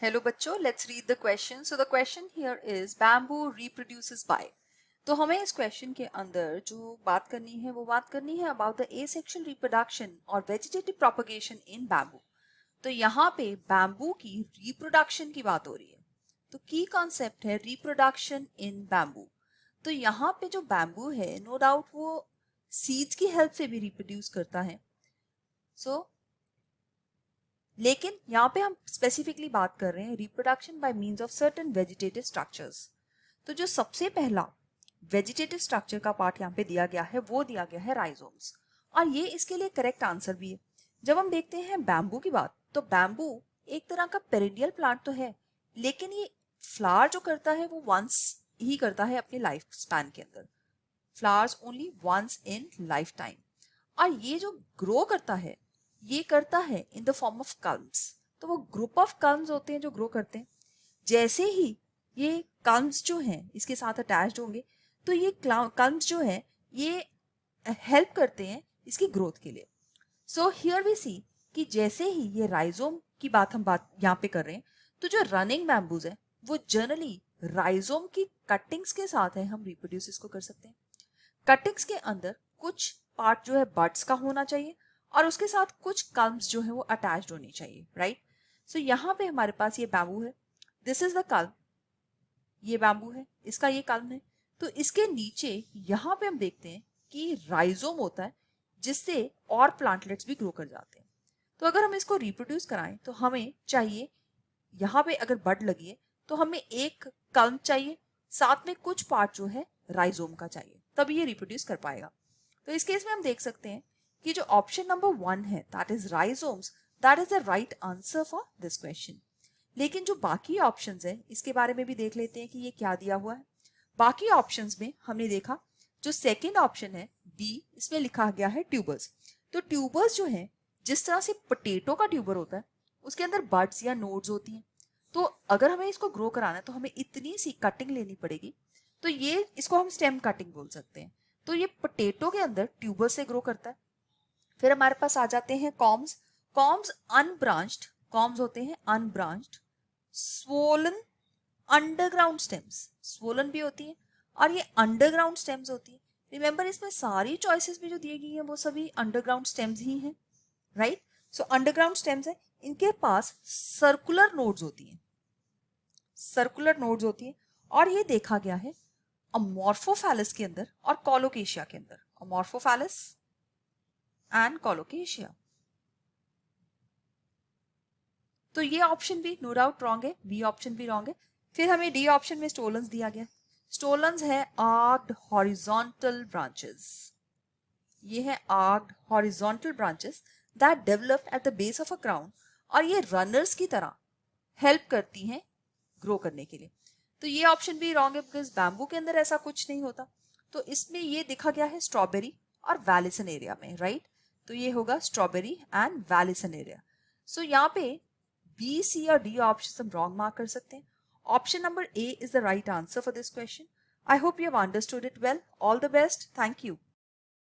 Hello बच्चों, let's read the question. So the question here is bamboo reproduces by. तो हमें इस question के अंदर जो बात करनी है वो बात करनी है अबाउट द एसेक्सुअल रिप्रोडक्शन और वेजिटेटिव प्रोपगेशन इन बैम्बू. तो यहाँ पे बैम्बू की रिप्रोडक्शन की बात हो रही है. तो की कॉन्सेप्ट है रिप्रोडक्शन इन बैम्बू. तो यहाँ पे जो बैम्बू है नो डाउट वो सीड्स की हेल्प से भी रिप्रोड्यूस करता है. लेकिन यहाँ पे हम स्पेसिफिकली बात कर रहे हैं reproduction by means of certain vegetative structures. तो जो सबसे पहला वेजिटेटिव स्ट्रक्चर का पार्ट यहाँ पे दिया गया है वो दिया गया है राइजोम्स, और ये इसके लिए करेक्ट आंसर भी है. जब हम देखते हैं बैम्बू की बात, तो बैम्बू एक तरह का पेरिनियल प्लांट तो है, लेकिन ये फ्लावर जो करता है वो वंस ही करता है अपने लाइफ स्पैन के अंदर. Flowers only once in lifetime. और ये जो ग्रो करता है ये करता है in the form of culms. तो वो ग्रुप ऑफ कल्म्स होते हैं जो ग्रो करते हैं. जैसे ही ये कल्म्स जो हैं इसके साथ अटैच्ड होंगे तो ये कल्म्स जो हैं ये हेल्प करते हैं इसकी ग्रोथ के लिए. सो हियर वी सी कि जैसे ही ये राइजोम की हम बात यहाँ पे कर रहे हैं, तो जो रनिंग बैम्बूज है वो जनरली राइजोम की कटिंग्स के साथ है हम रिप्रोड्यूस इसको कर सकते हैं. कटिंग्स के अंदर कुछ पार्ट जो है बड्स का होना चाहिए और उसके साथ कुछ कल्म्स जो है वो अटैच्ड होनी चाहिए, राइट. सो यहाँ पे हमारे पास ये बैम्बू है, दिस इज द कल्म, ये बैम्बू है, इसका ये कल्म है. तो इसके नीचे यहाँ पे हम देखते हैं कि राइजोम होता है जिससे और प्लांटलेट्स भी ग्रो कर जाते हैं. तो अगर हम इसको रिप्रोड्यूस कराएं तो हमें चाहिए, यहाँ पे अगर बड लगी है तो हमें एक कल्म चाहिए, साथ में कुछ पार्ट जो है राइजोम का चाहिए, तभी ये रिप्रोड्यूस कर पाएगा. तो इस केस में हम देख सकते हैं कि जो ऑप्शन नंबर 1 है that is rhizomes, that is the right answer for this question. लेकिन जो बाकी ऑप्शंस है इसके बारे में भी देख लेते हैं कि ये क्या दिया हुआ है. बाकी ऑप्शंस में हमने देखा जो सेकंड ऑप्शन है बी, इसमें लिखा गया है ट्यूबर्स. तो ट्यूबर्स जो है जिस तरह से पोटैटो का ट्यूबर होता है उसके अंदर बड्स या नोड्स होती हैं. तो अगर हमें इसको ग्रो कराना है तो हमें इतनी सी कटिंग लेनी पड़ेगी. तो ये इसको हम स्टेम कटिंग बोल सकते हैं. तो ये पोटैटो के अंदर ट्यूबर से ग्रो करता है. फिर हमारे पास आ जाते हैं कॉम्स. कॉम्स अनब्रांच्ड कॉम्स होते हैं, unbranched swollen underground stems, swollen भी होती है और ये अंडरग्राउंड स्टेम्स होती है. रिमेंबर इसमें सारी चॉइसेस भी जो दी गई हैं वो सभी अंडरग्राउंड स्टेम्स ही हैं, राइट. सो अंडरग्राउंड स्टेम्स है, इनके पास सर्कुलर नोड्स होती हैं, सर्कुलर नोड्स होती हैं. और ये देखा गया है अमॉर्फोफैलस के अंदर और कोलोकेशिया के अंदर, अमॉर्फोफैलस एंड कोलोकेशिया. तो ये ऑप्शन भी नो डाउट रॉन्ग है, बी ऑप्शन भी रॉन्ग है. फिर हमें डी ऑप्शन में स्टोलन्स दिया गया. स्टोलन्स है आर्क्ड हॉरिजॉन्टल ब्रांचेस. ये है arched horizontal branches that develop at the base of a crown, और ये रनर्स की तरह हेल्प करती हैं ग्रो करने के लिए. तो ये ऑप्शन भी रॉन्ग है बिकॉज बैम्बू के अंदर ऐसा कुछ नहीं होता. तो इसमें ये देखा गया है स्ट्रॉबेरी और वैलिसन एरिया में, राइट. तो ये होगा स्ट्रॉबेरी एंड वैलिसन एरिया. सो यहाँ पे बी, सी और डी ऑप्शन हम रॉन्ग मार्क कर सकते हैं. Option number A is the right answer for this question. I hope you have understood it well. All the best. Thank you.